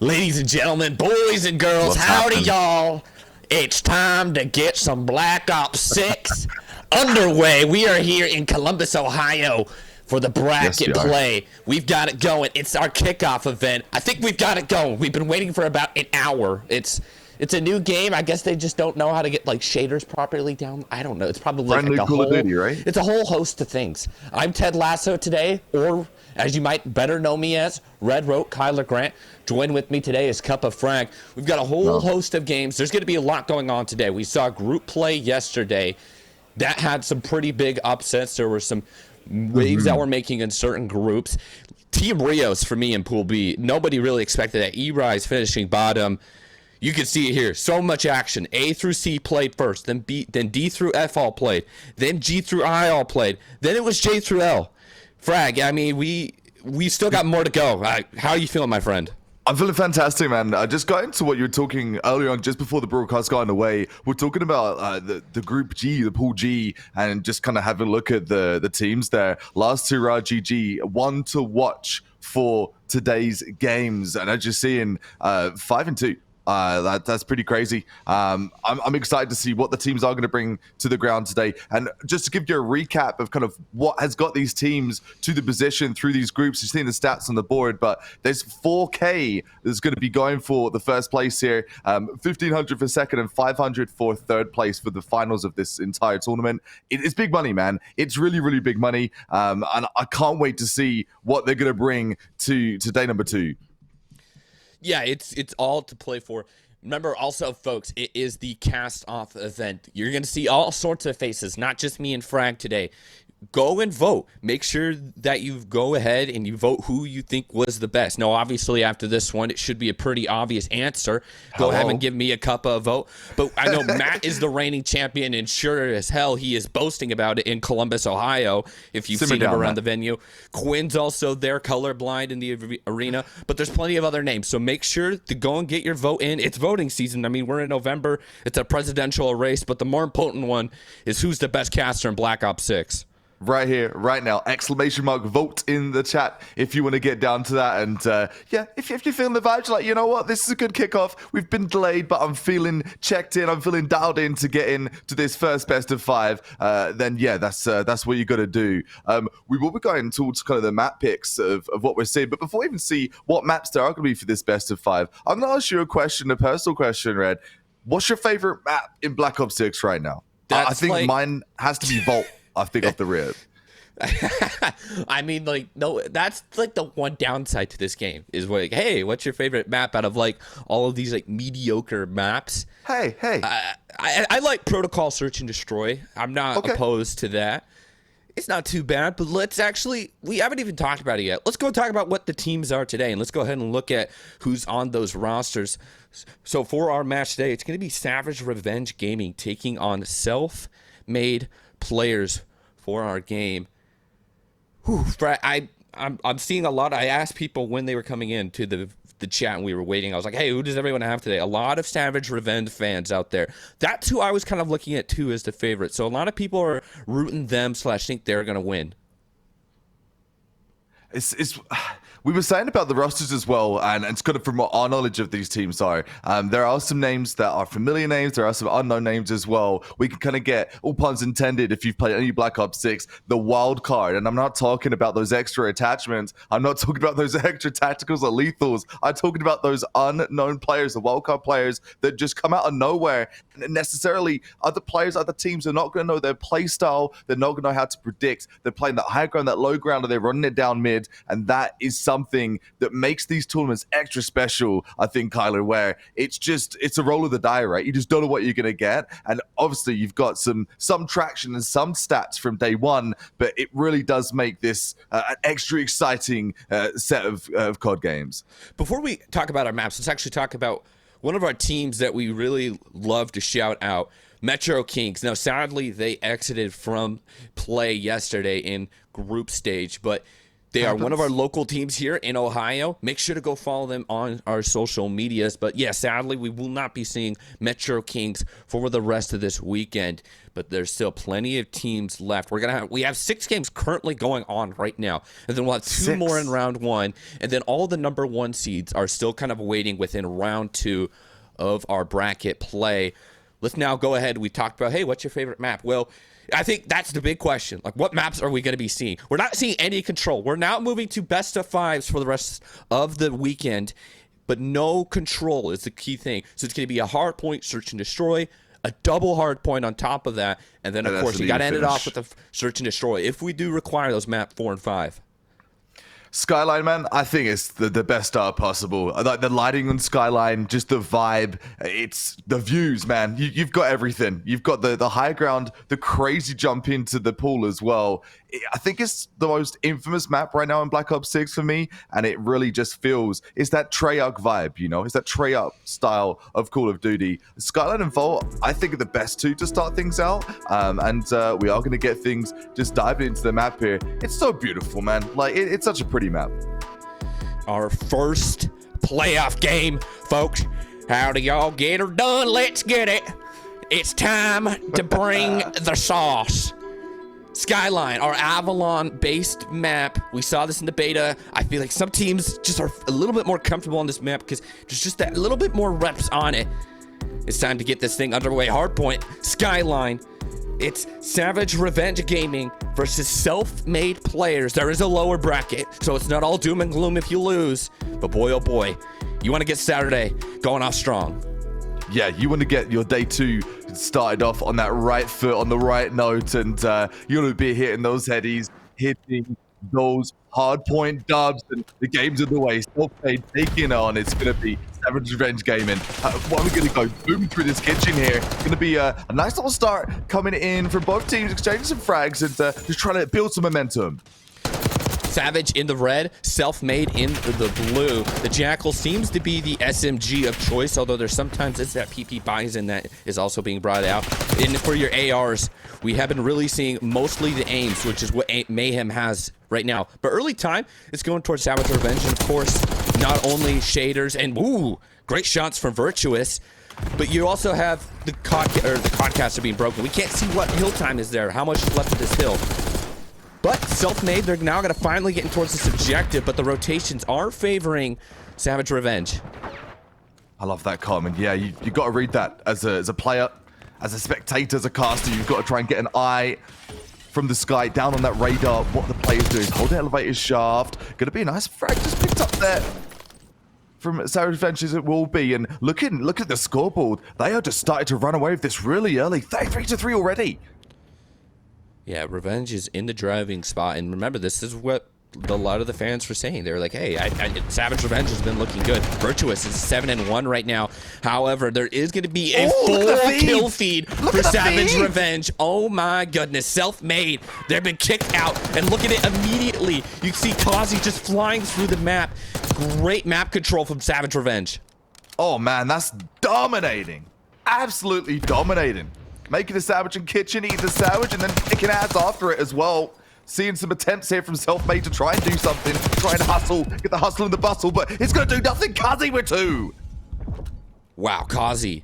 Ladies and gentlemen, boys and girls, What's howdy happening? y'all. It's time to get some Black Ops 6 underway. We are here in Columbus, Ohio for the Yes, bracket you are. play. We've got it going. It's our kickoff event. I think we've got it going. We've been waiting for about an hour. It's a new game. I guess they just don't know how to get like shaders properly down. I don't know. It's probably Brand like new a Call of whole, Duty, right? it's a whole host of things. I'm Ted Lasso today, or as you might better know me as, Red Rope Kyler Grant. Join with me today is Cup of Frank. We've got a whole host of games. There's going to be a lot going on today. We saw group play yesterday. That had some pretty big upsets. There were some waves that were making in certain groups. Team Rios for me in Pool B. Nobody really expected that. E-Rise finishing bottom. You can see it here. So much action. A through C played first. Then D through F all played. Then G through I all played. Then it was J through L. Frag, I mean, we still got more to go. How are you feeling, my friend? I'm feeling fantastic, man. I just got into what you were talking earlier on, just before the broadcast got underway. We're talking about the Group G, the Pool G, and just kind of having a look at the teams there. Last two are GG, one to watch for today's games, and I'm just seeing 5-2. That's pretty crazy. I'm excited to see what the teams are going to bring to the ground today. And just to give you a recap of kind of what has got these teams to the position through these groups, you've seen the stats on the board, but there's 4K that's going to be going for the first place here, 1,500 for second and 500 for third place for the finals of this entire tournament. It's big money, man. It's really, really big money. And I can't wait to see what they're going to bring to day number 2. Yeah, it's all to play for. Remember also, folks, it is the cast-off event. You're going to see all sorts of faces, not just me and Frag today. Go and vote. Make sure that you go ahead and you vote who you think was the best. Now, obviously, after this one, it should be a pretty obvious answer. Go ahead and give me a cup of vote. But I know Matt is the reigning champion, and sure as hell, he is boasting about it in Columbus, Ohio, if you've seen him around the venue. Quinn's also there, colorblind in the arena. But there's plenty of other names. So make sure to go and get your vote in. It's voting season. I mean, we're in November. It's a presidential race. But the more important one is who's the best caster in Black Ops 6. Right here, right now, exclamation mark, vote in the chat if you want to get down to that. And yeah, if you're feeling the vibes, like, you know what, this is a good kickoff. We've been delayed, but I'm feeling checked in. I'm feeling dialed in to get in to this first best of 5. Then yeah, that's what you got to do. We will be going towards kind of the map picks of what we're seeing. But before we even see what maps there are going to be for this best of 5, I'm going to ask you a question, a personal question, Red. What's your favorite map in Black Ops 6 right now? I think mine has to be Vault. I think off the rip. I mean, like, no, that's like the one downside to this game is like, hey, what's your favorite map out of like all of these like mediocre maps? Hey. I like Protocol Search and Destroy. I'm not opposed to that. It's not too bad, but we haven't even talked about it yet. Let's go talk about what the teams are today, and let's go ahead and look at who's on those rosters. So for our match today, it's going to be SavageRevengeGaming taking on Self-Made Players for our game. I'm seeing a lot. I asked people when they were coming in to the chat and we were waiting. I was like, hey, who does everyone have today? A lot of Savage Revenge fans out there. That's who I was kind of looking at too as the favorite. So a lot of people are rooting them / think they're going to win. We were saying about the rosters as well, and it's kind of from what our knowledge of these teams are. There are some names that are familiar names. There are some unknown names as well. We can kind of get, all puns intended, if you've played any Black Ops 6, the wild card. And I'm not talking about those extra attachments. I'm not talking about those extra tacticals or lethals. I'm talking about those unknown players, the wild card players that just come out of nowhere. And necessarily, other players, other teams are not going to know their play style. They're not going to know how to predict. They're playing that high ground, that low ground, and they're running it down mid. And that is something that makes these tournaments extra special, I think, Kyler, where it's a roll of the die, right? You just don't know what you're going to get. And obviously, you've got some traction and some stats from day one, but it really does make this an extra exciting set of CoD games. Before we talk about our maps, let's actually talk about one of our teams that we really love to shout out, Metro Kings. Now, sadly, they exited from play yesterday in group stage, but They are one of our local teams here in Ohio. Make sure to go follow them on our social medias. But yeah, sadly, we will not be seeing Metro Kings for the rest of this weekend. But there's still plenty of teams left. We have 6 games currently going on right now, and then we'll have 2 more in round 1, and then all the number 1 seeds are still kind of waiting within round 2 of our bracket play. Let's now go ahead. We talked about, hey, what's your favorite map? Well, I think that's the big question. Like, what maps are we going to be seeing? We're not seeing any control. We're now moving to best of 5s for the rest of the weekend, but no control is the key thing. So it's going to be a hard point, search and destroy, a double hard point on top of that, and then, of course, you got to end it off with a search and destroy if we do require those map 4 and 5. Skyline, man, I think it's the best start possible. Like the lighting on Skyline, just the vibe. It's the views, man. You've got everything. You've got the high ground, the crazy jump into the pool as well. I think it's the most infamous map right now in Black Ops 6 for me, and it really just feels, it's that Treyarch vibe, you know? It's that Treyarch style of Call of Duty. Skyline and Vault, I think, are the best 2 to start things out, and we are going to get things just diving into the map here. It's so beautiful, man. Like, it's such a pretty map. Our first playoff game, folks. How do y'all get her done? Let's get it. It's time to bring the sauce. Skyline, our Avalon-based map. We saw this in the beta. I feel like some teams just are a little bit more comfortable on this map because there's just that little bit more reps on it. It's time to get this thing underway. Hardpoint, Skyline. It's SavageRevengeGaming versus self-made players. There is a lower bracket, so it's not all doom and gloom if you lose. But boy, oh boy, you want to get Saturday going off strong. Yeah, you want to get your day 2 started off on that right foot, on the right note, and you want to be hitting those headies, hitting those hard point dubs, and the game's of the way. Self-made taking on. It's going to be SavageRevengeGaming. What are we going to go boom through this kitchen here? It's going to be a nice little start coming in from both teams, exchanging some frags and just trying to build some momentum. Savage in the red, self-made in the blue. The Jackal seems to be the SMG of choice, although there's sometimes it's that PP Bison that is also being brought out. And for your ARs, we have been really seeing mostly the aims, which is what Mayhem has right now. But early time, it's going towards Savage Revenge, and of course, not only shaders and ooh, great shots from Virtuous, but you also have the codcaster being broken. We can't see what hill time is there, how much is left of this hill. But self-made, they're now going to finally get towards this objective, but the rotations are favoring Savage Revenge. I love that comment. Yeah, you got to read that as a player, as a spectator, as a caster. You've got to try and get an eye from the sky down on that radar. What the player's doing is hold the elevator's shaft. Going to be a nice frag just picked up there from Savage Revenge as it will be. And look at the scoreboard. They are just starting to run away with this really early. 33-3 already. Yeah, Revenge is in the driving spot, and remember, this is what a lot of the fans were saying. They were like, hey, Savage Revenge has been looking good. Virtuous is 7-1 right now. However, there is going to be a full kill feed for Savage Revenge. Oh my goodness, self-made. They've been kicked out, and look at it immediately. You can see Kazi just flying through the map. Great map control from Savage Revenge. Oh man, that's dominating. Absolutely dominating. Making a Savage in kitchen, eating the Savage, and then kicking ass after it as well. Seeing some attempts here from Selfmade to try and do something, try and hustle, get the hustle and the bustle, but it's going to do nothing. Kazi with 2. Wow, Kazi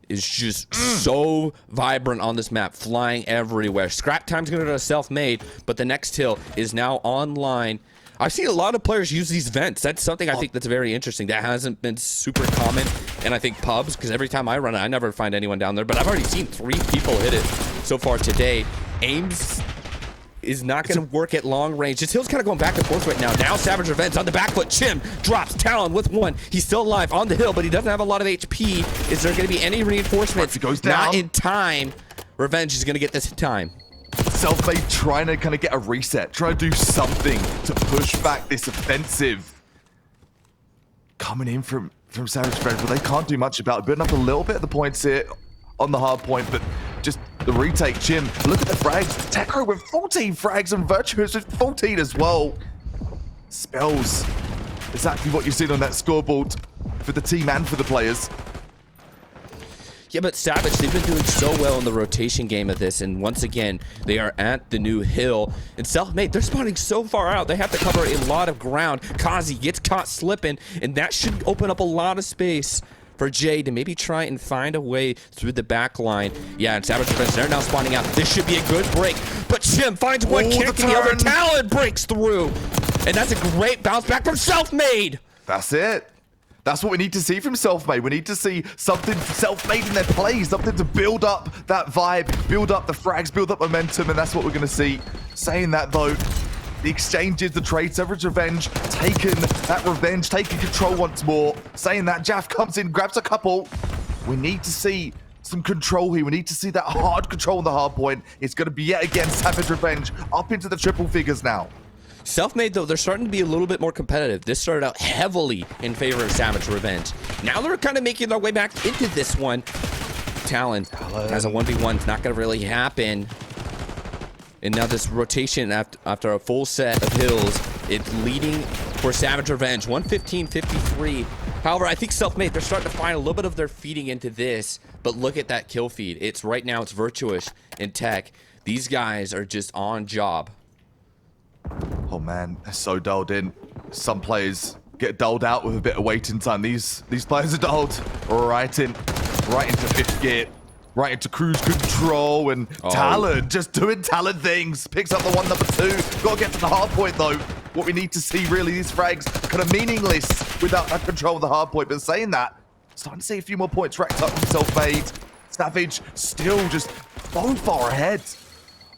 is just so vibrant on this map, flying everywhere. Scrap time's going to go to Self-Made, but the next hill is now online. I've seen a lot of players use these vents. That's something I think that's very interesting. That hasn't been super common, and I think pubs, because every time I run it, I never find anyone down there, but I've already seen 3 people hit it so far today. Aims is not going to work at long range. This hill's kind of going back and forth right now. Now Savage Revenge on the back foot. Chim drops Talon with 1. He's still alive on the hill, but he doesn't have a lot of HP. Is there going to be any reinforcements? He goes down. Not in time. Revenge is going to get this in time. Self-made trying to kind of get a reset, trying to do something to push back this offensive. Coming in from Savage Revenge, but they can't do much about it. Building up a little bit of the points here on the hard point, but just the retake. Jim, look at the frags. Tekro with 14 frags and Virtuous with 14 as well. Spells. Exactly what you've seen on that scoreboard for the team and for the players. Yeah, but Savage, they've been doing so well in the rotation game of this, and once again, they are at the new hill. And Selfmade, they're spawning so far out, they have to cover a lot of ground. Kazi gets caught slipping, and that should open up a lot of space for Jay to maybe try and find a way through the back line. Yeah, and SavageRevenge, they're now spawning out. This should be a good break, but Chim finds one kick, and the other Talon breaks through. And that's a great bounce back from Selfmade. That's it. That's what we need to see from Selfmade. We need to see something Selfmade in their plays, something to build up that vibe, build up the frags, build up momentum, and that's what we're going to see. Saying that, though, the exchanges, the trade, SavageRevenge, taking that revenge, taking control once more. Saying that, Jaff comes in, grabs a couple. We need to see some control here. We need to see that hard control on the hard point. It's going to be yet again SavageRevenge up into the triple figures now. Selfmade, though, they're starting to be a little bit more competitive. This started out heavily in favor of SavageRevenge. Now they're kind of making their way back into this one. Talon has a 1v1. It's not going to really happen. And now this rotation after a full set of hills, it's leading for SavageRevenge. 115-53. However, I think Selfmade, they're starting to find a little bit of their feeding into this. But look at that kill feed. It's right now, it's Virtuous and Tech. These guys are just on job. Oh man, they're so dulled in. Some players get dulled out with a bit of waiting time. These players are dulled right into fifth gear, right into cruise control, and Talon just doing Talon things. Picks up the one, number 2. Gotta get to the hard point though. What we need to see really, these frags are kind of meaningless without that control of the hard point. But saying that, starting to see a few more points racked up from Selfmade. Savage still just so far ahead.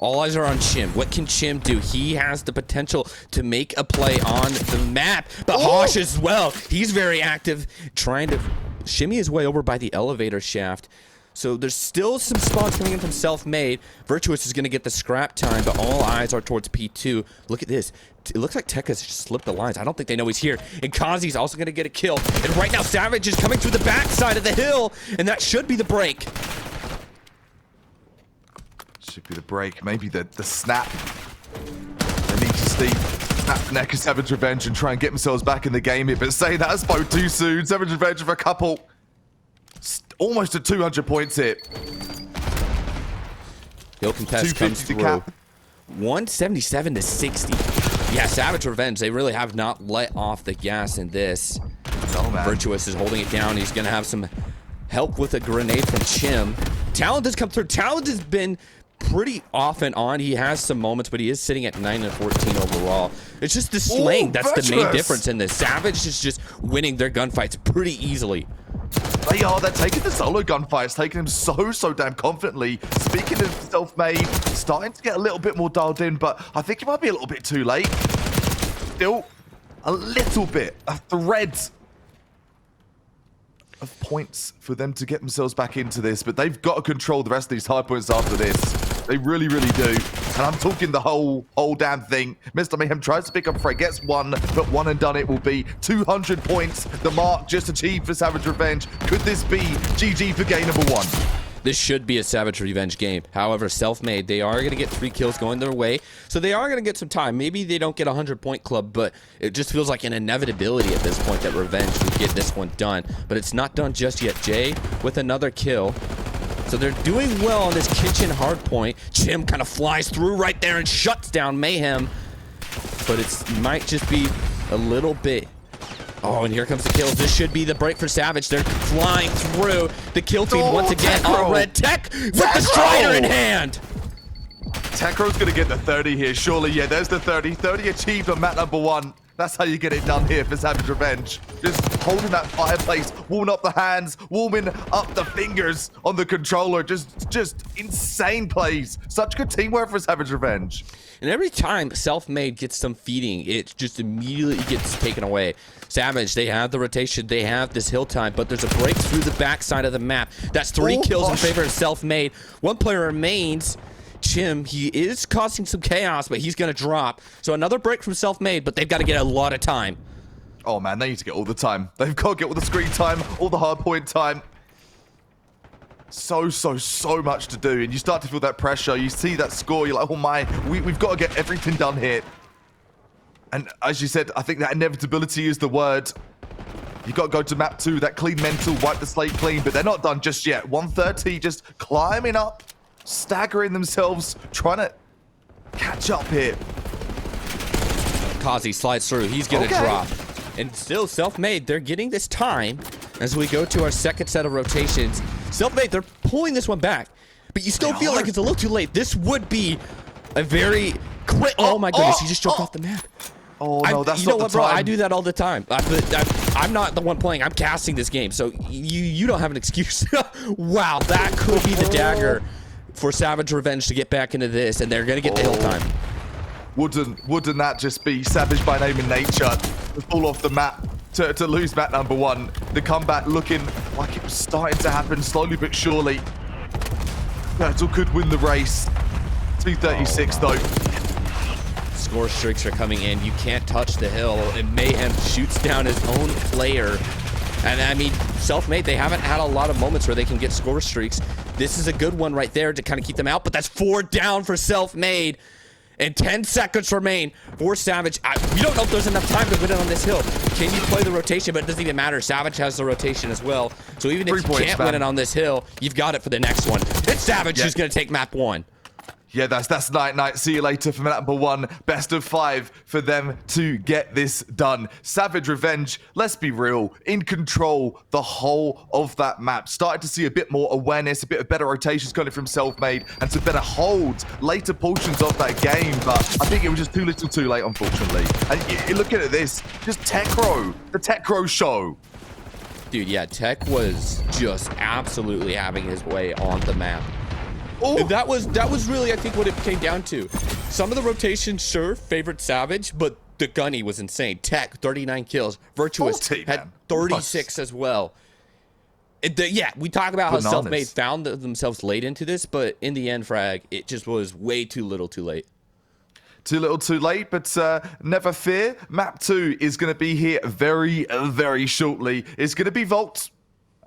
All eyes are on Chim. What can Chim do? He has the potential to make a play on the map. But Hosh as well. He's very active, trying to shimmy his way over by the elevator shaft. So there's still some spawns coming in from Selfmade. Virtuous is going to get the scrap time, but all eyes are towards P2. Look at this. It looks like Tech has slipped the lines. I don't think they know he's here. And Kazi's also going to get a kill. And right now, Savage is coming through the backside of the hill, and that should be the break. Should be the break, maybe the snap. They need to snap the neck of SavageRevenge and try and get themselves back in the game here. But say that spoke too soon. SavageRevenge with a couple. Almost at 200 points here. Hill contest comes through. 177-60. Yeah, SavageRevenge, they really have not let off the gas in this. Oh, man. Virtuous is holding it down. He's going to have some help with a grenade from Chim. Talent has come through. Talent has been pretty off and on. He has some moments, but he is sitting at 9-14 overall. It's just the slaying that's the main difference in this. Savage is just winning their gunfights pretty easily. They are. They're taking the solo gunfights, taking them so damn confidently. Speaking of Selfmade, starting to get a little bit more dialed in, but I think it might be a little bit too late. Still a little bit, a thread of points for them to get themselves back into this, but they've got to control the rest of these high points after this. They really do. And I'm talking the whole damn thing. Mr. Mayhem tries to pick up Fred, gets one, but one and done it will be 200 points. The mark just achieved for SavageRevenge. Could this be GG for game number 1? This should be a SavageRevenge game. However, Selfmade, they are going to get 3 kills going their way, so they are going to get some time. Maybe they don't get a 100-point club, but it just feels like an inevitability at this point that Revenge would get this one done. But it's not done just yet. Jay with another kill. So they're doing well on this kitchen hard point. Chim kind of flies through right there and shuts down Mayhem. But it might just be a little bit. Oh, and here comes the kills. This should be the break for Savage. They're flying through the kill feed once again. On Red Tech with the Strider in hand. Tekro's going to get the 30 here, surely. Yeah, there's the 30. 30 achieved on map number 1. That's how you get it done here for SavageRevenge. Just holding that fireplace, warming up the hands, warming up the fingers on the controller. Just insane plays. Such good teamwork for SavageRevenge. And every time Selfmade gets some feeding, it just immediately gets taken away. Savage, they have the rotation, they have this hill time, but there's a break through the backside of the map. That's 3 kills in favor of Selfmade. 1 player remains. Chim, he is causing some chaos, but he's going to drop. So another break from Selfmade, but they've got to get a lot of time. Oh, man, they need to get all the time. They've got to get all the screen time, all the hard point time. So much to do, and you start to feel that pressure. You see that score, you're like, oh my, we've got to get everything done here. And as you said, I think that inevitability is the word. You got to go to map 2, that clean mental, wipe the slate clean, but they're not done just yet. 130 just climbing up, staggering themselves, trying to catch up here. Kazi slides through. He's going to drop. And still, Self-Made, they're getting this time as we go to our second set of rotations. Self-Made, they're pulling this one back. But you still feel like it's a little too late. This would be a very quick... Oh, my goodness. He just jumped off the map. Oh, no, that's you not know what, the bro? time. I do that all the time. I'm not the one playing. I'm casting this game. So you don't have an excuse. Wow, that could be the dagger for Savage Revenge to get back into this. And they're going to get the hill time. Wouldn't that just be Savage by name and nature to fall off the map, to lose map number 1? The comeback looking like it was starting to happen slowly but surely. Turtle could win the race. 236 though. Score streaks are coming in. You can't touch the hill. And Mayhem shoots down his own player. And I mean, Self-Made, they haven't had a lot of moments where they can get score streaks. This is a good one right there to kind of keep them out. But that's 4 down for Self-Made. And 10 seconds remain for Savage. We don't know if there's enough time to win it on this hill. Can you play the rotation? But it doesn't even matter. Savage has the rotation as well. So even if you can't win it on this hill, you've got it for the next one. It's Savage who's going to take map 1. Yeah, that's night. See you later for map number 1. Best of 5 for them to get this done. Savage Revenge, let's be real, in control the whole of that map. Started to see a bit more awareness, a bit of better rotations coming from Self-Made, and some better holds later portions of that game. But I think it was just too little too late, unfortunately. And you're looking at this, just Techro, the Techro show. Dude, yeah, Tech was just absolutely having his way on the map. Oh. That was really, I think, what it came down to. Some of the rotations, sure, favored Savage, but the gunny was insane. Tech, 39 kills. Virtuous 40, had 36 as well. Yeah, we talk about how Self-Made found themselves late into this, but in the end, Frag, it just was way too little too late. Too little too late, but never fear. Map 2 is going to be here very, very shortly. It's going to be Vault.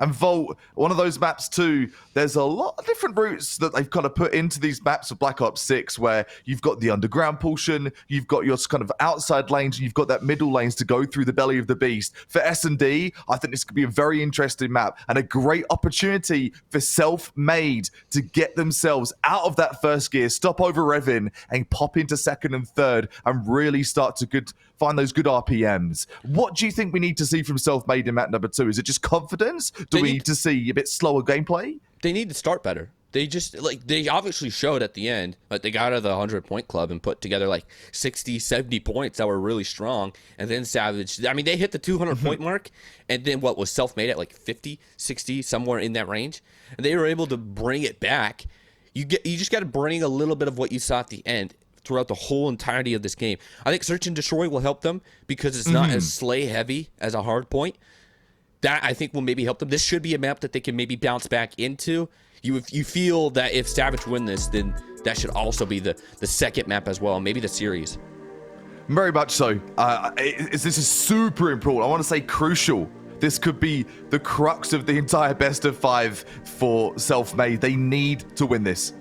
And Vault, one of those maps too, there's a lot of different routes that they've kind of put into these maps of Black Ops 6, where you've got the underground portion, you've got your kind of outside lanes, and you've got that middle lanes to go through the belly of the beast. For S&D, I think this could be a very interesting map and a great opportunity for Self-Made to get themselves out of that first gear, stop over revving, and pop into second and third, and really start to find those good RPMs. What do you think we need to see from Self-Made in map number 2? Is it just confidence? Do we need to see a bit slower gameplay? They need to start better. They just, they obviously showed at the end, they got out of the 100-point club and put together 60, 70 points that were really strong. And then Savage, I mean, they hit the 200-point mark, and then what was Self-Made at 50, 60, somewhere in that range. And they were able to bring it back. You just got to bring a little bit of what you saw at the end throughout the whole entirety of this game. I think Search and Destroy will help them because it's not as slay heavy as a hard point. That I think will maybe help them. This should be a map that they can maybe bounce back into. You feel that if Savage win this, then that should also be the second map as well, maybe the series. Very much so. This is super important. I want to say crucial. This could be the crux of the entire best of 5 for Self-Made. They need to win this.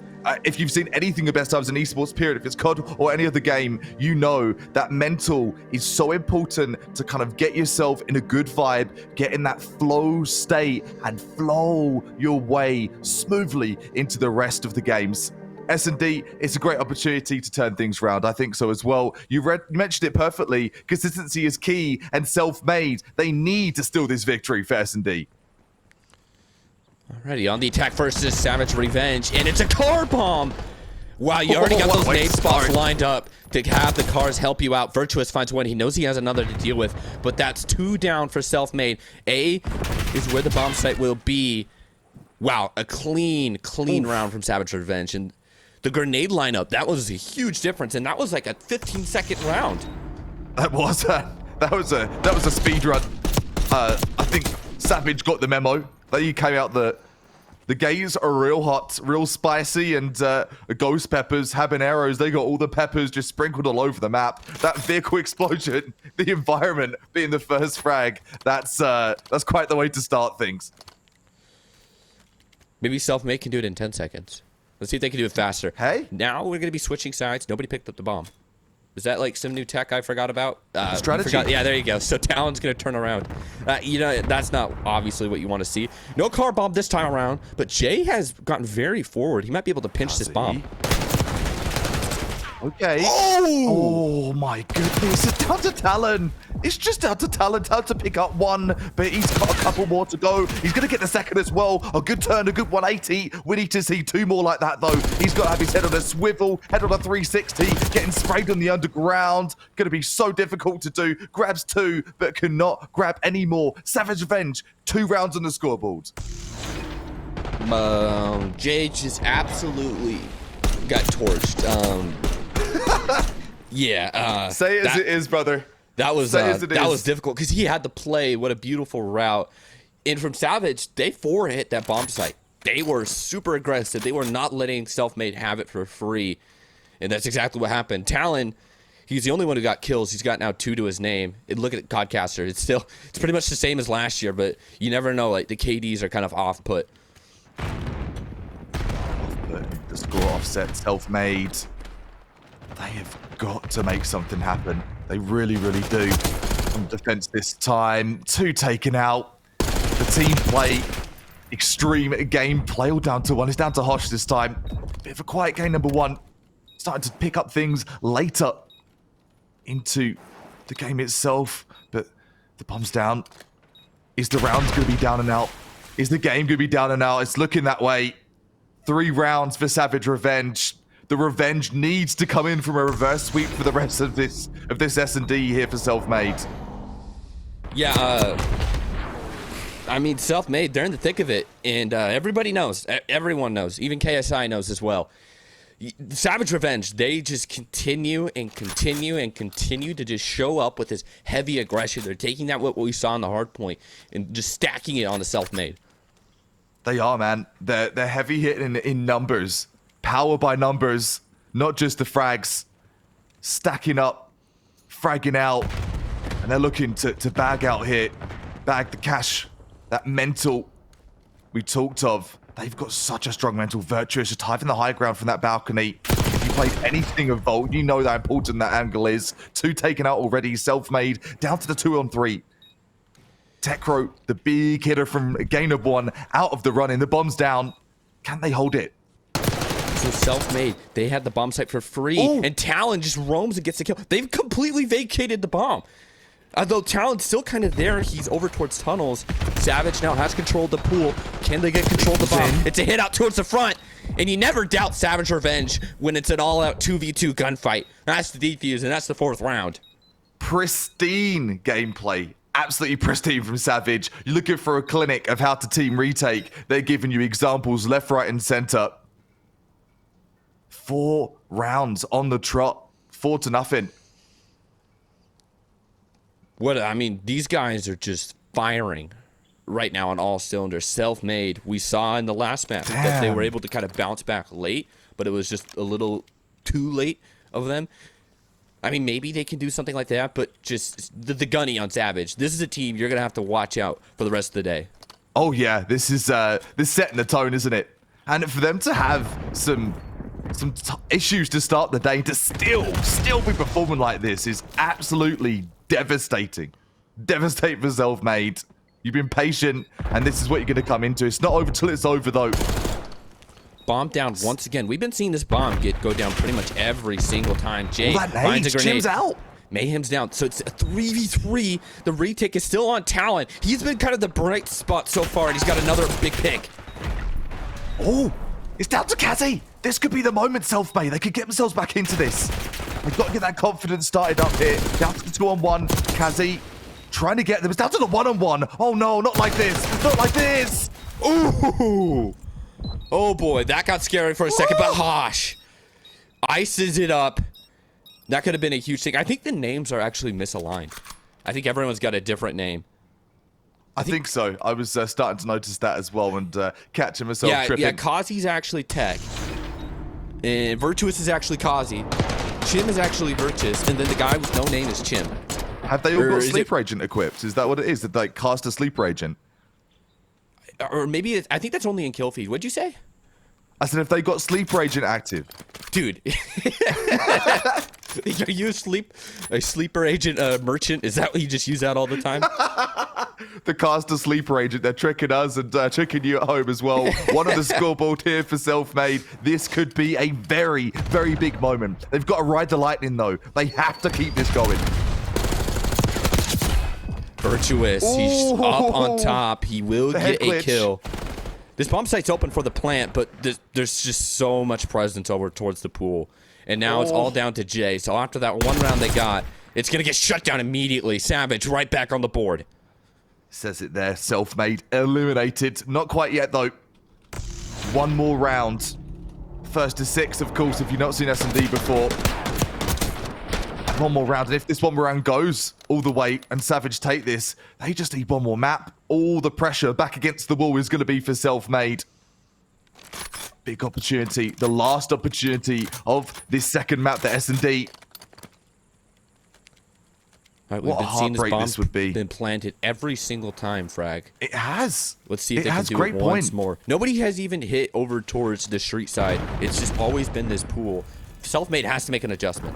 If you've seen anything of Best Times in esports, period, if it's CoD or any other game, you know that mental is so important to kind of get yourself in a good vibe, get in that flow state, and flow your way smoothly into the rest of the games. S&D, it's a great opportunity to turn things around. I think so as well. You mentioned it perfectly. Consistency is key, and Self-Made, they need to steal this victory for S&D. Alrighty, on the attack first is Savage Revenge, and it's a car bomb! Wow, you already got those nade spots lined up to have the cars help you out. Virtuous finds one. He knows he has another to deal with, but that's 2 down for Self-Made. A is where the bomb site will be. Wow, a clean round from Savage Revenge. And the grenade lineup, that was a huge difference, and that was like a 15-second round. That was a speed run. I think Savage got the memo. He came out the gays are real hot, real spicy, and ghost peppers, habaneros, they got all the peppers just sprinkled all over the map. That vehicle explosion, the environment being the first frag, that's quite the way to start things. Maybe Self-Made can do it in 10 seconds. Let's see if they can do it faster. Hey? Now we're going to be switching sides. Nobody picked up the bomb. Is that like some new tech I forgot about? Strategy. Yeah, there you go. So Talon's gonna turn around. You know, that's not obviously what you want to see. No car bomb this time around, but Jay has gotten very forward. He might be able to pinch this bomb. Okay. Oh! Oh my goodness. It's down to Talon. It's just down to Talon. Time to pick up one, but he's got a couple more to go. He's going to get the second as well. A good turn, a good 180. We need to see two more like that, though. He's got to have his head on a swivel, head on a 360, getting sprayed on the underground. Going to be so difficult to do. Grabs two, but cannot grab any more. Savage Revenge, 2 rounds on the scoreboard. Jay just absolutely got torched. Yeah. Say it as it is, brother. That was difficult because he had to play. What a beautiful route. And from Savage, they 4-hit that bomb site. They were super aggressive. They were not letting Selfmade have it for free. And that's exactly what happened. Talon, he's the only one who got kills. He's got now 2 to his name. And look at Codcaster. It's pretty much the same as last year, but you never know. Like the KDs are kind of off put. The score offset, Selfmade. They have got to make something happen. They really, really do. On defense this time. 2 taken out. The team play, extreme gameplay, all down to 1. It's down to Hosh this time. Bit of a quiet game, number 1. Starting to pick up things later into the game itself. But the bomb's down. Is the round going to be down and out? Is the game going to be down and out? It's looking that way. 3 rounds for Savage Revenge. The Revenge needs to come in from a reverse sweep for the rest of this S&D here for Selfmade. Yeah, I mean, Selfmade, they're in the thick of it, and everybody knows. Everyone knows. Even KSI knows as well. Savage Revenge, they just continue and continue and continue to just show up with this heavy aggression. They're taking that what we saw in the hard point and just stacking it on the Selfmade. They are, man. They're heavy hitting in numbers. Power by numbers, not just the frags. Stacking up, fragging out, and they're looking to bag out here. Bag the cash, that mental we talked of. They've got such a strong mental. Virtuous, just hiding the high ground from that balcony. If you played anything of Volt, you know how important that angle is. 2 taken out already, Selfmade, down to the 2-on-3. Tekro, the big hitter from Gain of 1, out of the run-in. The bomb's down. Can they hold it? So Selfmade, they had the bomb site for free, and Talon just roams and gets the kill. They've completely vacated the bomb. Although Talon's still kind of there, he's over towards tunnels. Savage now has control of the pool. Can they get control of the bomb? It's a hit out towards the front, and you never doubt Savage Revenge when it's an all-out 2v2 gunfight. That's the defuse, and that's the 4th round. Pristine gameplay. Absolutely pristine from Savage. You're looking for a clinic of how to team retake. They're giving you examples left, right, and center. 4 rounds on the trot. 4-0. I mean, these guys are just firing right now on all cylinders. Selfmade, we saw in the last match that they were able to kind of bounce back late, but it was just a little too late of them. I mean, maybe they can do something like that, but just the gunny on Savage. This is a team you're going to have to watch out for the rest of the day. Oh, yeah. This is setting the tone, isn't it? And for them to have some issues to start the day, to still be performing like this is absolutely devastating. Devastating for Selfmade. You've been patient, and this is what you're going to come into. It's not over till it's over, though. Bomb down once again. We've been seeing this bomb go down pretty much every single time. Jay finds a grenade. Chim's out. Mayhem's down. So it's a 3v3. The retake is still on Talon. He's been kind of the bright spot so far, and he's got another big pick. Oh, it's down to Kazi. This could be the moment, Selfmade. They could get themselves back into this. They've got to get that confidence started up here. Down to the 2-on-1. Kazi trying to get them. It's down to the 1-on-1. Oh, no, not like this. Not like this. Ooh. Oh, boy. That got scary for a second, but Hosh ices it up. That could have been a huge thing. I think the names are actually misaligned. I think everyone's got a different name. I think so. I was starting to notice that as well and catching myself tripping. Yeah, Kazi's actually Tech. And Virtuous is actually Kazi. Chim is actually Virtuous. And then the guy with no name is Chim. Have they all got Sleeper Agent equipped? Is that what it is? Did they cast a Sleeper Agent? Or maybe I think that's only in kill feed. What'd you say? I said if they got Sleeper Agent active. Dude. Are you a sleeper agent merchant? Is that what you just use that all the time? The caster sleeper agent, they're tricking us and tricking you at home as well. One on the scoreboard here for Self-Made. This could be a very, very big moment. They've got to ride the lightning though. They have to keep this going. Virtuous, he's up on top. He will get a kill. This bomb site's open for the plant, but there's just so much presence over towards the pool. And now it's all down to Jay. So after that one round they got, it's going to get shut down immediately. Savage right back on the board. Says it there, Self-Made eliminated. Not quite yet though. One more round. First to 6, of course, if you've not seen S&D before. One more round, and if this one more round goes all the way and Savage take this, they just need one more map. All the pressure back against the wall is going to be for Self-Made. Big opportunity, the last opportunity of this second map, the S&D. Right, what a heartbreak this would be. Been planted every single time, Frag. It has. Let's see if they can do it once more. Nobody has even hit over towards the street side. It's just always been this pool. Self-Made has to make an adjustment.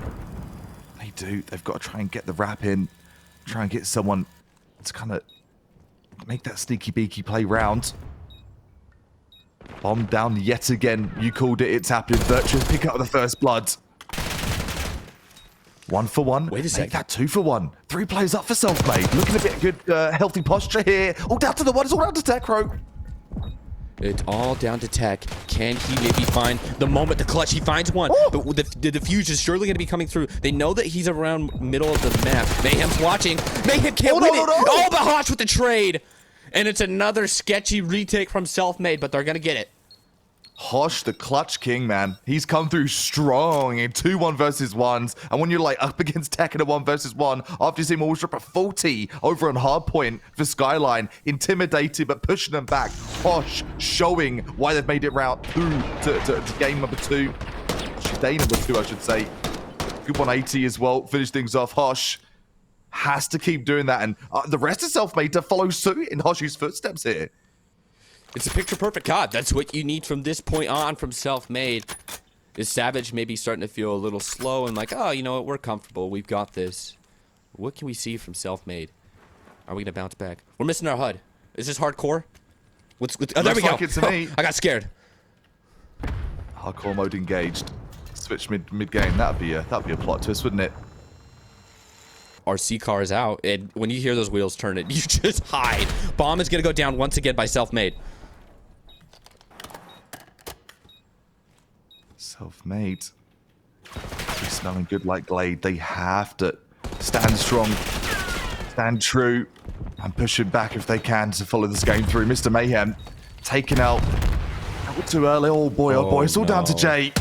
They do. They've got to try and get the wrap in. Try and get someone to kind of make that sneaky beaky play round. Bomb down yet again. You called it. It's happening. Virtuous pick up the first blood. 1 for 1. Wait a second. Make that 2 for 1. 3 players up for Self-Made. Looking a bit good, healthy posture here. All down to the one. It's all down to Techro. It's all down to Tech. Can he maybe find the moment, the clutch? He finds one, but the defuse is surely going to be coming through. They know that he's around middle of the map. Mayhem's watching. Mayhem can't win it. Oh, but Hotch with the trade. And it's another sketchy retake from Self-Made, but they're going to get it. Hosh, the clutch king, man. He's come through strong in 2 1 versus 1s. And when you're like up against Tech in a 1 versus 1, after you see him all strip a 40 over on hardpoint for Skyline, intimidated but pushing them back. Hosh showing why they've made it round through to game number 2. Day number 2, I should say. Good 180 as well. Finish things off. Hosh has to keep doing that. And the rest of Self-Made to follow suit in Hosh's footsteps here. It's a picture-perfect COD. That's what you need from this point on from Self-Made. Is Savage maybe starting to feel a little slow and like, oh, you know what, we're comfortable. We've got this. What can we see from Self-Made? Are we going to bounce back? We're missing our HUD. Is this hardcore? Oh, there we go. Like it to me. I got scared. Hardcore mode engaged. Switch mid game. That'd be a plot twist, wouldn't it? Our C car is out, and when you hear those wheels turn it, you just hide. Bomb is going to go down once again by Self-Made. Self-Made. He's smelling good like Glade. They have to stand strong, stand true, and push it back if they can to follow this game through. Mr. Mayhem taken out. Too early. Oh boy, oh boy. It's all down to Jay.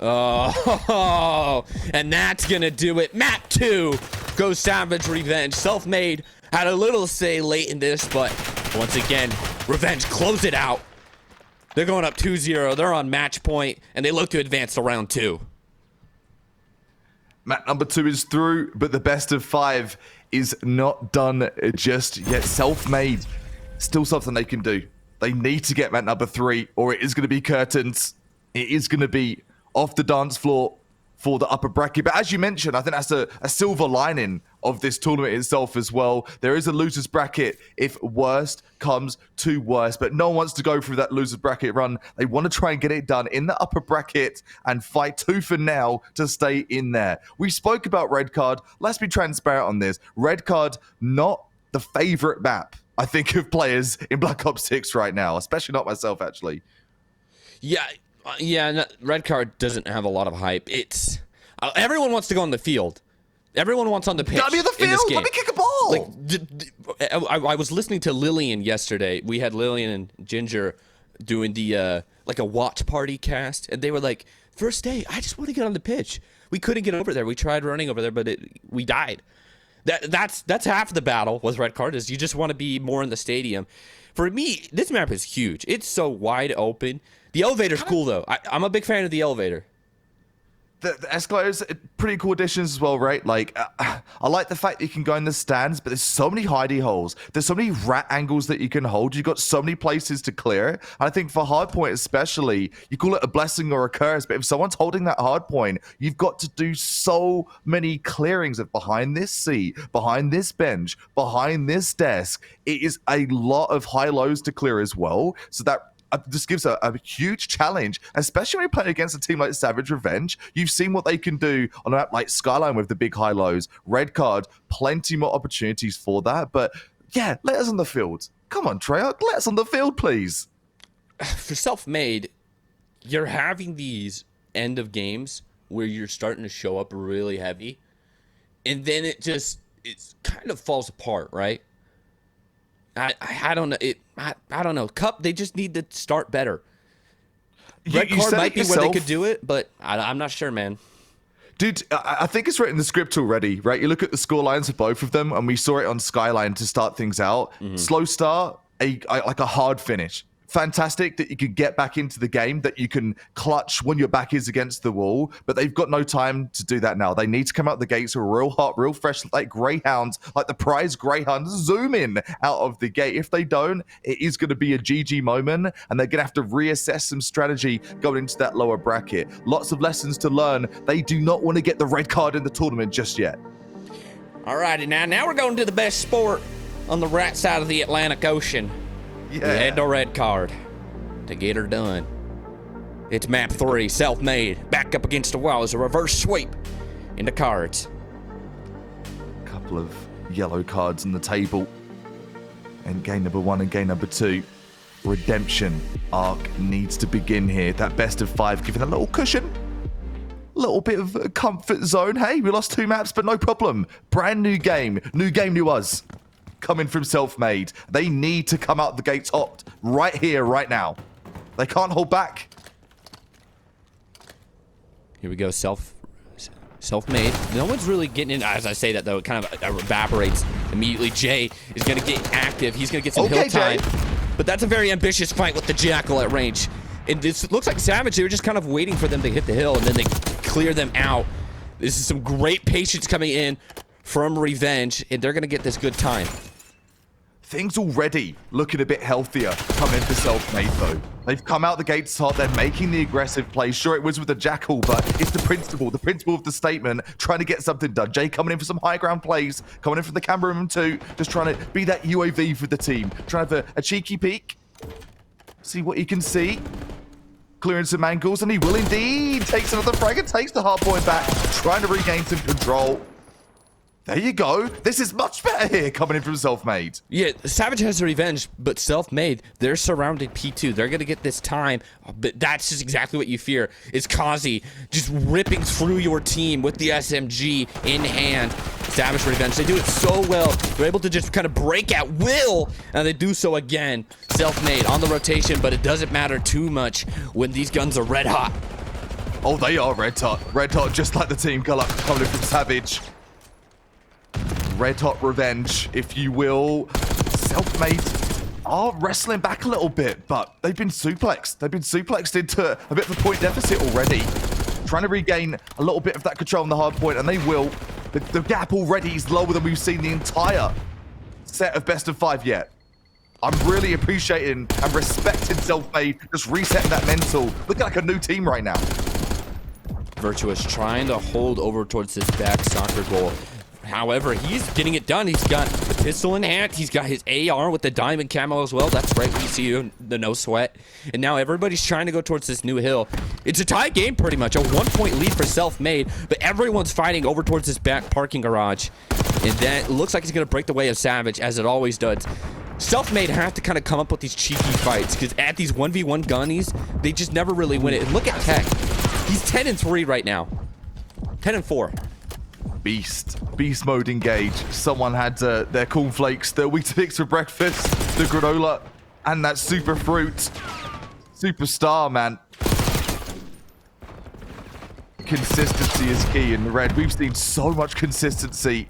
Oh, and that's going to do it. Map 2 goes Savage Revenge. Self-Made had a little say late in this, but once again, Revenge close it out. They're going up 2-0. They're on match point, and they look to advance to round 2. Map number 2 is through, but the best of 5 is not done just yet. Self-Made, still something they can do. They need to get map number 3, or it is going to be curtains. It is going to be off the dance floor for the upper bracket. But as you mentioned, I think that's a silver lining of this tournament itself as well. There is a loser's bracket if worst comes to worst, but no one wants to go through that loser's bracket run. They want to try and get it done in the upper bracket and fight tooth and nail to stay in there. We spoke about Red Card. Let's be transparent on this. Red Card, not the favorite map, I think, of players in Black Ops 6 right now, especially not myself, actually. Yeah, Red Card doesn't have a lot of hype. It's everyone wants to go on the field. Everyone wants on the pitch. Gotta be in the field. Let me kick a ball. Like, I was listening to Lillian yesterday. We had Lillian and Ginger doing the like a watch party cast, and they were like, "First day, I just want to get on the pitch. We couldn't get over there. We tried running over there, but we died." That's half the battle with Red Card is you just want to be more in the stadium. For me, this map is huge. It's so wide open. The elevator's cool though. I'm a big fan of the elevator. The escalators, pretty cool additions as well, right? Like, I like the fact that you can go in the stands, but there's so many hidey holes. There's so many rat angles that you can hold. You've got so many places to clear. And I think for hardpoint especially, you call it a blessing or a curse, but if someone's holding that hardpoint, you've got to do so many clearings of behind this seat, behind this bench, behind this desk. It is a lot of high-lows to clear as well. So that this gives a huge challenge, especially when you're playing against a team like Savage Revenge. You've seen what they can do on a map like Skyline with the big high lows. Red card, plenty more opportunities for that. But yeah, let us on the field. Come on, Treyarch, let us on the field, please. For Self-Made, you're having these end of games where you're starting to show up really heavy, and then it kind of falls apart, right? I don't know. I don't know. Cup, they just need to start better. Red card might be where they could do it, but I'm not sure, man. Dude, I think it's written in the script already, right? You look at the score lines of both of them, and we saw it on Skyline to start things out. Slow start, like a hard finish. Fantastic that you can get back into the game, that you can clutch when your back is against the wall, but they've got no time to do that now. They need to come out the gates real hot, real fresh, like greyhounds, like the prize greyhounds, zoom in out of the gate. If they don't, it is going to be a GG moment, and they're going to have to reassess some strategy going into that lower bracket. Lots of lessons to learn. They do not want to get the red card in the tournament just yet. Alrighty, now we're going to the best sport on the right side of the Atlantic Ocean. Yeah. We had no red card to get her done. It's map 3, Self-Made, back up against the wall as a reverse sweep into cards. Couple of yellow cards on the table. And game number 1 and game number 2. Redemption arc needs to begin here. That best of 5 giving a little cushion. Little bit of a comfort zone. Hey, we lost 2 maps, but no problem. Brand new game, new us. Coming from Self-Made. They need to come out the gates hot right here, right now. They can't hold back. Here we go, Self-Made. No one's really getting in. As I say that, though, it kind of evaporates immediately. Jay is going to get active. He's going to get some hill time. But that's a very ambitious fight with the Jackal at range. And this looks like Savage. They were just kind of waiting for them to hit the hill, and then they clear them out. This is some great patience coming in from Revenge, and they're going to get this good time. Things already looking a bit healthier coming for Self-Made, though. They've come out the gates hot. They're making the aggressive play. Sure, it was with the Jackal, but it's the principle of the statement, trying to get something done. Jay coming in for some high ground plays, coming in from the camera room too, just trying to be that UAV for the team. Trying to have a cheeky peek, see what he can see. Clearing some angles, and he will indeed. Takes another frag and takes the hard point back, trying to regain some control. There you go. This is much better here coming in from Self-Made. Yeah, Savage has Revenge, but Self-Made, they're surrounding P2. They're going to get this time, but that's just exactly what you fear, is Kazi just ripping through your team with the SMG in hand. Savage Revenge, they do it so well. They're able to just kind of break at will, and they do so again. Self-Made on the rotation, but it doesn't matter too much when these guns are red hot. Oh, they are red hot. Red hot, just like the team color coming in from Savage. Red hot Revenge, if you will. Self-Made are wrestling back a little bit, but they've been suplexed. They've been suplexed into a bit of a point deficit already. Trying to regain a little bit of that control on the hard point, and they will. The gap already is lower than we've seen the entire set of best of 5 yet. I'm really appreciating and respecting Self-Made, just resetting that mental. Looking like a new team right now. Virtuous trying to hold over towards this back soccer goal. However, he's getting it done. He's got the pistol in hand. He's got his AR with the diamond camo as well. That's right. We see you, the no sweat. And now everybody's trying to go towards this new hill. It's a tie game pretty much. A 1-point lead for Self-Made, but everyone's fighting over towards this back parking garage. And that looks like he's going to break the way of Savage, as it always does. Self-Made have to kind of come up with these cheeky fights, because at these 1v1 gunnies, they just never really win it. And look at Tech. He's 10-3 right now. 10-4. Beast mode engage. Someone had their cornflakes, their Weetabix for breakfast, the granola, and that super fruit. Superstar, man. Consistency is key in the red. We've seen so much consistency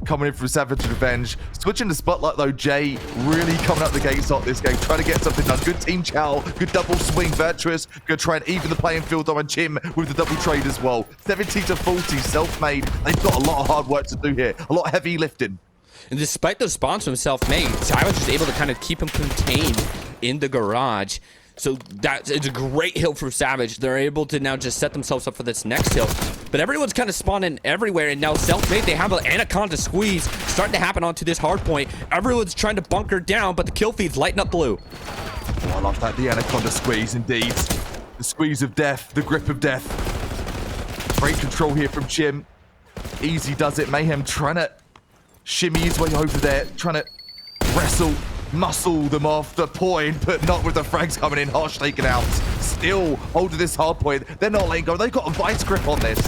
coming in from Savage Revenge. Switching the spotlight though, Jay really coming out the gates hot this game, trying to get something done. Good team chow, good double swing. Virtuous gonna try and even the playing field on Jim with the double trade as well. 70 to 40, self-made. They've got a lot of hard work to do here, a lot of heavy lifting. And despite those spawns from self-made, Savage was able to kind of keep him contained in the garage. So it's a great hill for Savage. They're able to now just set themselves up for this next hill. But everyone's kind of spawning everywhere, and now self-made, they have an anaconda squeeze starting to happen onto this hard point. Everyone's trying to bunker down, but the kill feed's lighting up blue. Oh, I love that, the anaconda squeeze indeed. The squeeze of death, the grip of death. Great control here from Jim. Easy does it. Mayhem trying to shimmy his way over there, trying to wrestle, muscle them off the point, but not with the frags coming in. Harsh taken out. Still holding this hard point. They're not letting go. They've got a vice grip on this.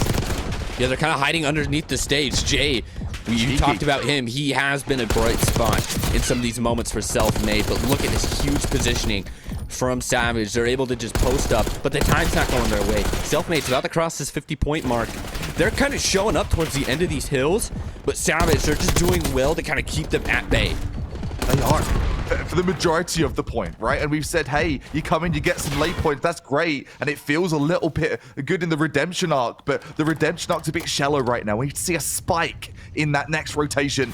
Yeah, they're kind of hiding underneath the stage. Jay, you talked about him. He has been a bright spot in some of these moments for self-made, but look at this huge positioning from Savage. They're able to just post up, but the time's not going their way. Self-made's about to cross this 50-point mark. They're kind of showing up towards the end of these hills, but Savage, they're just doing well to kind of keep them at bay. They are. For the majority of the point, right? And we've said, hey, you come in, you get some late points, that's great. And it feels a little bit good in the redemption arc, but the redemption arc's a bit shallow right now. We need to see a spike in that next rotation.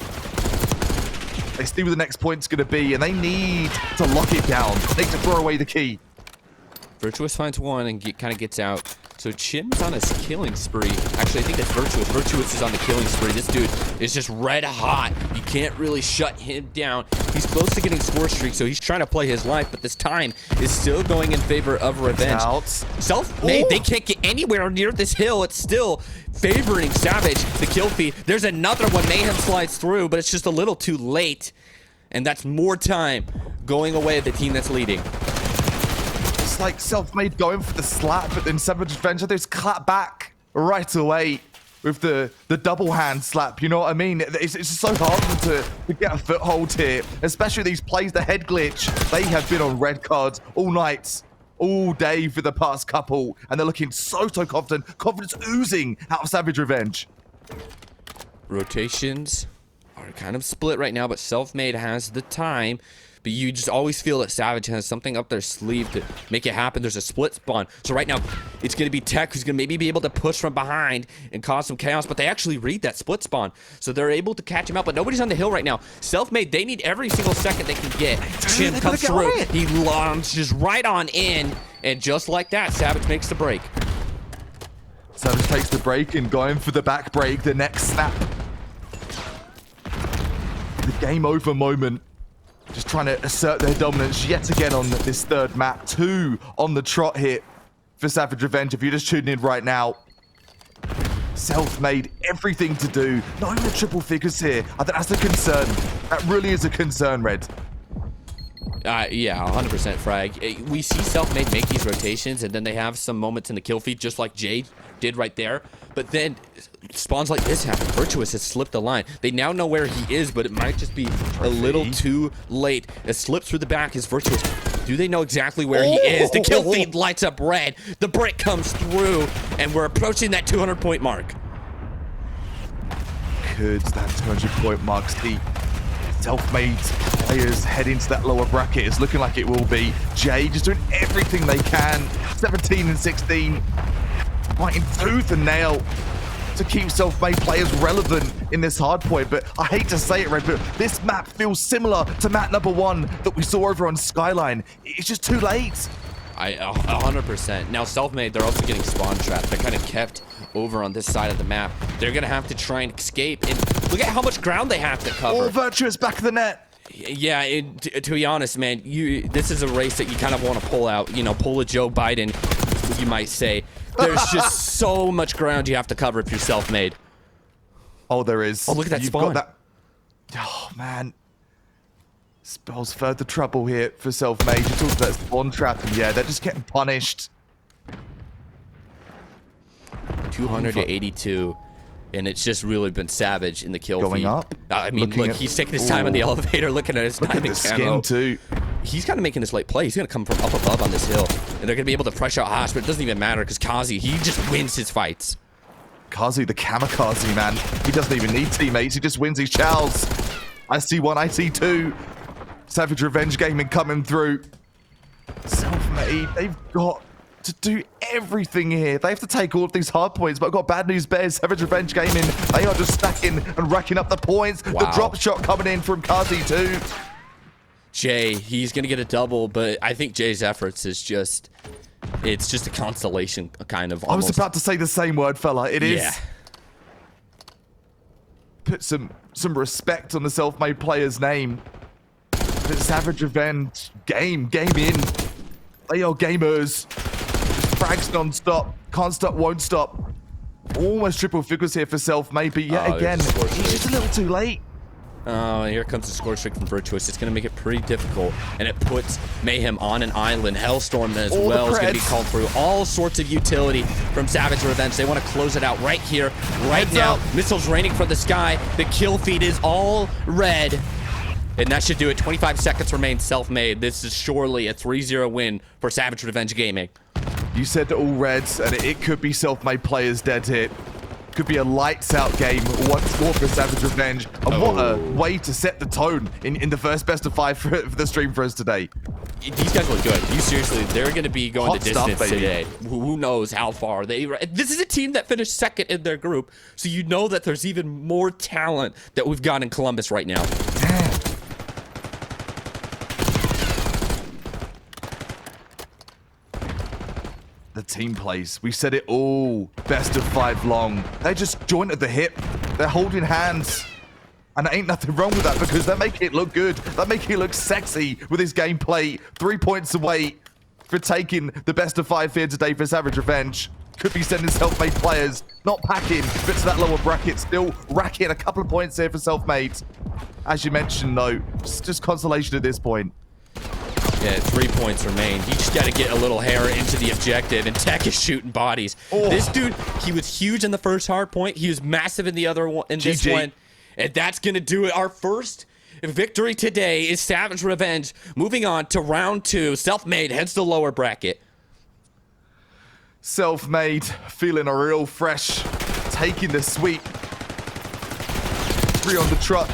They see where the next point's going to be, and they need to lock it down. They need to throw away the key. Virtuous finds one and kind of gets out. So Chim's on his killing spree. Actually, I think that's Virtuous. Virtuous is on the killing spree. This dude is just red hot. You can't really shut him down. He's close to getting score streak, so he's trying to play his life, but this time is still going in favor of Revenge. Self-made, they can't get anywhere near this hill. It's still favoring Savage, the kill feed. There's another one. Mayhem slides through, but it's just a little too late. And that's more time going away at the team that's leading. Like self-made going for the slap, but then SavageRevenge, there's clap back right away with the double hand slap. You know what I mean? It's just so hard to get a foothold here, especially these plays, the head glitch. They have been on red cards all night, all day for the past couple, and they're looking so confident. Confidence oozing out of SavageRevenge. Rotations are kind of split right now, but self-made has the time. But you just always feel that Savage has something up their sleeve to make it happen. There's a split spawn. So right now, it's going to be Tech who's going to maybe be able to push from behind and cause some chaos. But they actually read that split spawn. So they're able to catch him out. But nobody's on the hill right now. Self-made, they need every single second they can get. Chim comes through. He launches right on in. And just like that, Savage makes the break. Savage takes the break and going for the back break. The next snap. The game over moment. Just trying to assert their dominance yet again on this third map. 2 on the trot here for SavageRevenge. If you're just tuning in right now, self-made, everything to do. Not even the triple figures here. I think that's a concern. That really is a concern, Red. Yeah, 100% frag. We see self-made make these rotations, and then they have some moments in the kill feed, just like Jade did right there. But then spawns like this happen. Virtuous has slipped the line. They now know where he is, but it might just be a little too late. It slips through the back is Virtuous. Do they know exactly where he is? The kill feed lights up red. The break comes through, and we're approaching that 200-point mark. Could that 200-point mark see self-made players head into that lower bracket? It's looking like it will be. Jay just doing everything they can. 17 and 16. Fighting tooth and nail to keep self-made players relevant in this hard point. But I hate to say it, Red, but this map feels similar to map number 1 that we saw over on Skyline. It's just too late. 100%. Now self-made, they're also getting spawn trapped. They're kind of kept over on this side of the map. They're gonna have to try and escape, and look at how much ground they have to cover. All Virtuous back of the net. Yeah, to be honest, man, this is a race that you kind of want to pull out. You know, pull a Joe Biden, you might say. There's just so much ground you have to cover if you're self-made. Oh, there is. Oh, look at that spawn. Got that. Oh, man. Spells further trouble here for self-made. You talked about spawn trap, and yeah, they're just getting punished. 282, and it's just really been Savage in the kill feed. Going up. I mean, look, he's taking his time on the elevator, looking at his timing camo. Skin too. He's kind of making this late play. He's going to come from up above on this hill, and they're going to be able to pressure out Hash, but it doesn't even matter because Kazi, he just wins his fights. Kazi, the kamikaze, man. He doesn't even need teammates. He just wins his chows. I see one, I see two. Savage Revenge Gaming coming through. Self-made. They've got to do everything here. They have to take all of these hard points, but I've got bad news bears. Savage Revenge Gaming, they are just stacking and racking up the points. Wow. The drop shot coming in from Kazi too. Jay, he's going to get a double, but I think Jay's efforts is just, it's just a constellation kind of almost. I was about to say the same word, fella. It is. Yeah. Put some respect on the self-made player's name. The Savage Revenge game in. They are gamers. Frags non-stop. Can't stop, won't stop. Almost triple figures here for self-made, but yet again, he's just a little too late. Oh, here comes the score streak from Virtuous. It's going to make it pretty difficult, and it puts Mayhem on an island. Hellstorm as well is going to be called through. All sorts of utility from Savage Revenge. They want to close it out right here, right now. Missiles raining from the sky. The kill feed is all red. And that should do it. 25 seconds remain. Self-made. This is surely a 3-0 win for Savage Revenge Gaming. You said all reds, and it could be self-made players dead hit. Could be a lights-out game once more for Savage Revenge. And what a way to set the tone in the first best of 5 for the stream for us today. These guys look good. You seriously, they're going to be going Hot the distance stuff, today. Who knows how far they. This is a team that finished second in their group, so you know that there's even more talent that we've got in Columbus right now. The team plays. We said it all. Best of 5 long. They just joint at the hip. They're holding hands. And there ain't nothing wrong with that because they make it look good. They make it look sexy with his gameplay. 3 points away for taking the best of 5 here today for Savage Revenge. Could be sending self-made players. Not packing, but to that lower bracket. Still racking a couple of points here for self-made. As you mentioned, though, it's just consolation at this point. Yeah, 3 points remain. You just got to get a little hair into the objective, and Tech is shooting bodies. This dude, he was huge in the first hard point. He was massive in the other one, in this one. And that's going to do it. Our first victory today is Savage Revenge. Moving on to round 2. Self-made heads to lower bracket. Self-made, feeling a real fresh, taking the sweep. 3 on the trot.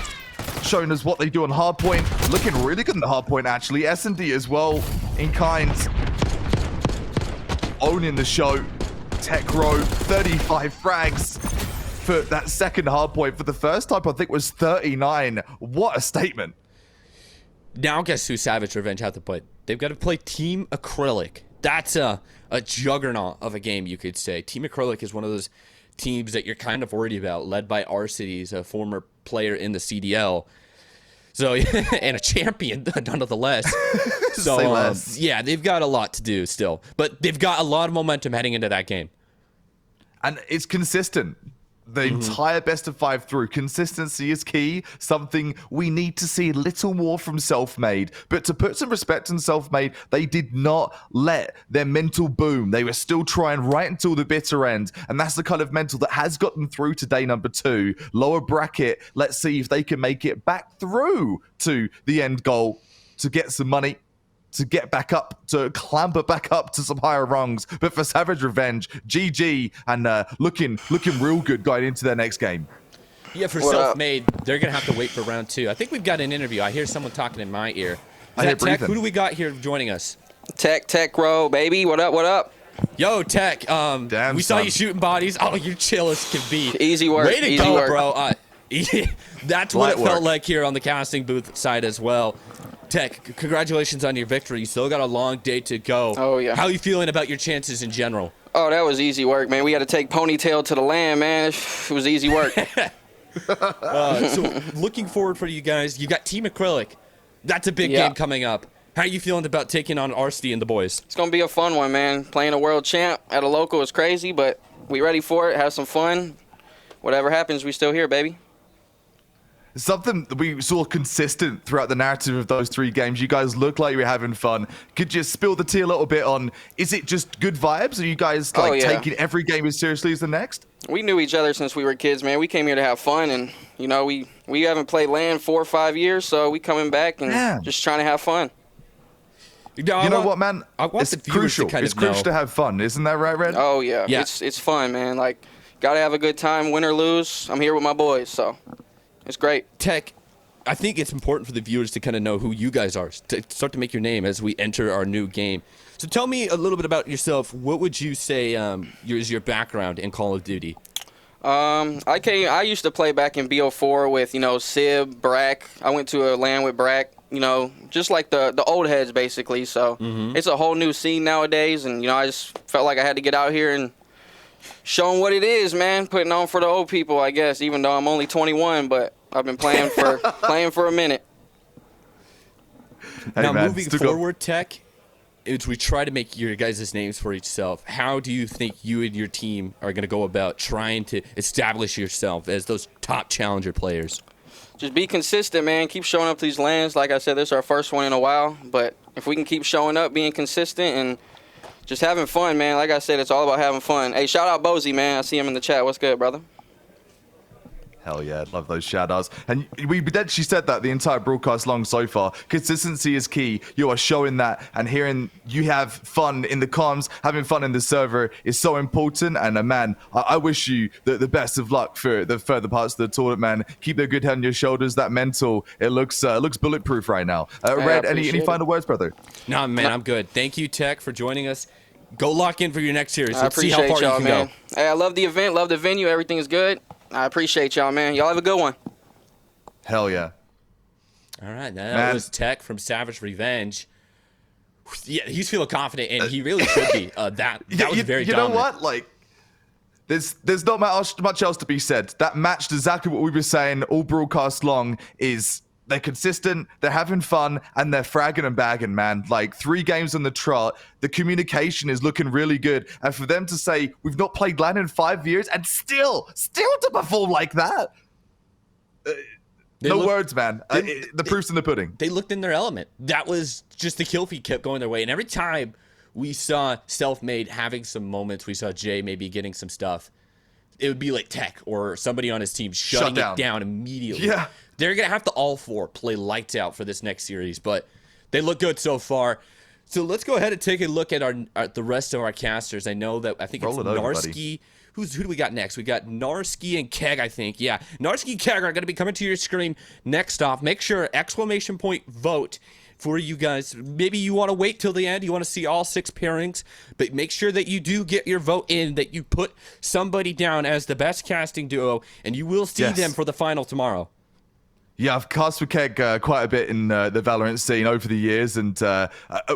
Showing us what they do on hardpoint. Looking really good in the hardpoint, actually. S&D as well, in kind. Owning the show. Tech row, 35 frags for that second hardpoint. For the first time, I think was 39. What a statement. Now guess who Savage Revenge have to play? They've got to play Team Acrylic. That's a juggernaut of a game, you could say. Team Acrylic is one of those teams that you're kind of worried about, led by Arcides, a former player in the CDL. So, and a champion, nonetheless. So, yeah, they've got a lot to do still. But they've got a lot of momentum heading into that game. And it's consistent. The entire best of 5 through. Consistency is key. Something we need to see a little more from Self-Made. But to put some respect on Self-Made, they did not let their mental boom. They were still trying right until the bitter end. And that's the kind of mental that has gotten through to day number 2. Lower bracket. Let's see if they can make it back through to the end goal to get some money, to get back up, to clamber back up to some higher rungs. But for Savage Revenge, GG, and looking real good going into their next game. Yeah, for Self-Made, they're going to have to wait for round 2. I think we've got an interview. I hear someone talking in my ear. Is that Tech? Who do we got here joining us? Tech row, baby. What up? Yo, Tech, we saw you shooting bodies. Oh, you're chill as can be. Easy work. Way to go, bro. That's what it felt like here on the casting booth side as well. Tech, congratulations on your victory. You still got a long day to go. Oh, yeah. How are you feeling about your chances in general? Oh, that was easy work, man. We had to take Ponytail to the LAN, man. It was easy work. So, looking forward for you guys. You got Team Acrylic. That's a big game coming up. How are you feeling about taking on Arsty and the boys? It's going to be a fun one, man. Playing a world champ at a local is crazy, but we ready for it. Have some fun. Whatever happens, we still here, baby. Something that we saw consistent throughout the narrative of those 3 games. You guys look like you're having fun. Could you spill the tea a little bit on, is it just good vibes? Are you guys taking every game as seriously as the next? We knew each other since we were kids, man. We came here to have fun, and, you know, we haven't played LAN 4 or 5 years, so we coming back and just trying to have fun. You know what, man? It's crucial. It's crucial to have fun. Isn't that right, Red? Oh, yeah. It's fun, man. Like, Gotta have a good time, win or lose. I'm here with my boys, so it's great. Tech, I think it's important for the viewers to kind of know who you guys are, to start to make your name as we enter our new game. So tell me a little bit about yourself. What would you say is your background in Call of Duty? I used to play back in BO4 with, Sib, Brack. I went to a LAN with Brack, just like the old heads basically. So it's a whole new scene nowadays, and I just felt like I had to get out here and show them what it is, man. Putting on for the old people, I guess, even though I'm only 21, but I've been playing for a minute. Hey, now, man, moving forward, Tech, as we try to make your guys' names for yourself, how do you think you and your team are going to go about trying to establish yourself as those top challenger players? Just be consistent, man. Keep showing up to these LANs. Like I said, this is our first one in a while, but if we can keep showing up, being consistent, and just having fun, man. Like I said, it's all about having fun. Hey, shout out Bozy, man. I see him in the chat. What's good, brother? Hell yeah, love those shout-outs. And we actually said that the entire broadcast long so far. Consistency is key. You are showing that, and hearing you have fun in the comms, having fun in the server is so important. And man, I wish you the best of luck for the further parts of the tournament, man. Keep the good head on your shoulders. That mental, it looks bulletproof right now. Red, any final words, brother? No, man, I'm good. Thank you, Tech, for joining us. Go lock in for your next series. I Let's see how far you can man. go. Hey, I love the event, love the venue. Everything is good. I appreciate y'all, man. Y'all have a good one. Hell yeah. All right, that was Tech from Savage Revenge. Yeah, he's feeling confident, and he really should be. That was very dominant. You know what? Like, there's not much else to be said. That matched exactly what we were saying all broadcast long. Is they're consistent, they're having fun, and they're fragging and bagging, man. Like, 3 games on the trot, the communication is looking really good. And for them to say, we've not played LAN in 5 years, and still to perform like that. No words, man. The proof's in the pudding. They looked in their element. That was just the kill feed kept going their way. And every time we saw Selfmade having some moments, we saw Jay maybe getting some stuff, it would be like Tech or somebody on his team shutting it down immediately. Yeah. They're going to have to all 4 play lights out for this next series, but they look good so far. So let's go ahead and take a look at the rest of our casters. I know that I think it's Narski. Who do we got next? We got Narski and Keg, I think. Yeah, Narski and Keg are going to be coming to your screen next off. Make sure !vote for you guys. Maybe you want to wait till the end. You want to see all 6 pairings, but make sure that you do get your vote in, that you put somebody down as the best casting duo, and you will see them for the final tomorrow. Yeah, I've cast with Keg quite a bit in the Valorant scene over the years, and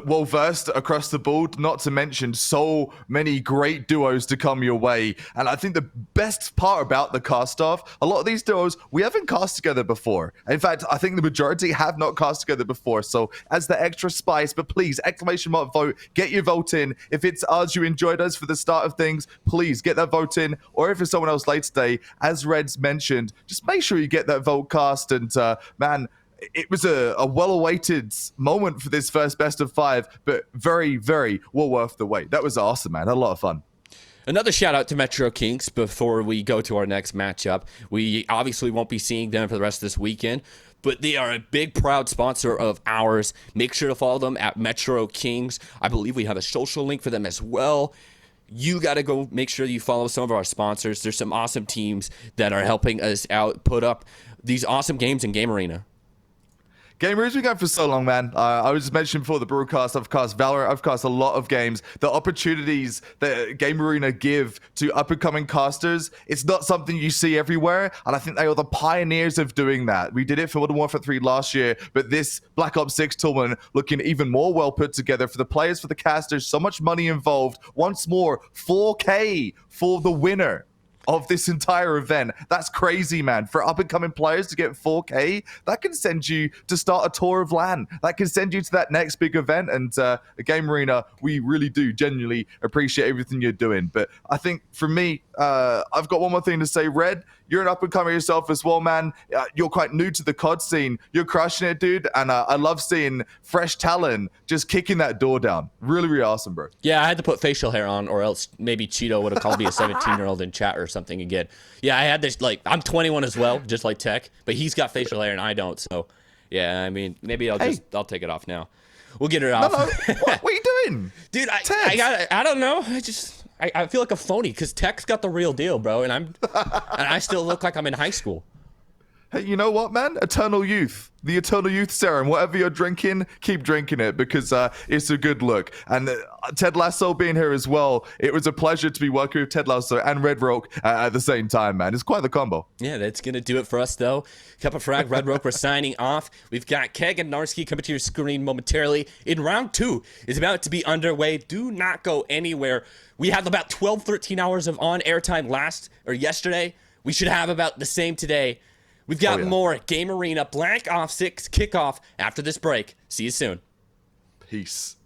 well-versed across the board, not to mention so many great duos to come your way. And I think the best part about the cast-off, a lot of these duos, we haven't cast together before. In fact, I think the majority have not cast together before, so as the extra spice, but please, !vote, get your vote in. If it's us, you enjoyed us for the start of things, please get that vote in, or if it's someone else late today, as Red's mentioned, just make sure you get that vote cast. And man, it was a well-awaited moment for this first best of 5, but very, very well worth the wait. That was awesome, man. Had a lot of fun. Another shout out to Metro Kings before we go to our next matchup. We obviously won't be seeing them for the rest of this weekend, but they are a big, proud sponsor of ours. Make sure to follow them at Metro Kings. I believe we have a social link for them as well. You got to go make sure you follow some of our sponsors. There's some awesome teams that are helping us out, put up these awesome games in Game Arena. Game Arena's been going for so long, man. I was mentioning before the broadcast, I've cast Valorant, I've cast a lot of games. The opportunities that Game Arena give to up-and-coming casters, it's not something you see everywhere, and I think they are the pioneers of doing that. We did it for Modern Warfare 3 last year, but this Black Ops 6 tournament looking even more well put together for the players, for the casters, so much money involved. Once more, 4K for the winner of this entire event. That's crazy, man. For up-and-coming players to get 4K, that can send you to start a tour of LAN. That can send you to that next big event. And Game Arena, we really do genuinely appreciate everything you're doing. But I think for me, I've got one more thing to say. Red, you're an up-and-comer yourself as well, man. You're quite new to the CoD scene. You're crushing it, dude. And I love seeing fresh talent just kicking that door down. Really, really awesome, bro. Yeah, I had to put facial hair on, or else maybe Cheeto would have called me a 17-year-old in chat or something again. Yeah, I had this, like, I'm 21 as well, just like Tech, but he's got facial hair and I don't. So, yeah, I mean, maybe I'll take it off now. We'll get it off. No. What are you doing? Dude, I don't know. I feel like a phony because Tech's got the real deal, bro, and I still look like I'm in high school. Hey, you know what, man? Eternal youth. The eternal youth serum. Whatever you're drinking, keep drinking it because it's a good look. And Ted Lasso being here as well, it was a pleasure to be working with Ted Lasso and Red Rock at the same time, man. It's quite the combo. Yeah, that's going to do it for us, though. Cup of Frag, Red Rock, we're signing off. We've got Keg and Narski coming to your screen momentarily. In round 2 is about to be underway. Do not go anywhere. We had about 12, 13 hours of on-air time yesterday. We should have about the same today. We've got more Game Arena Black Ops 6 kickoff after this break. See you soon. Peace.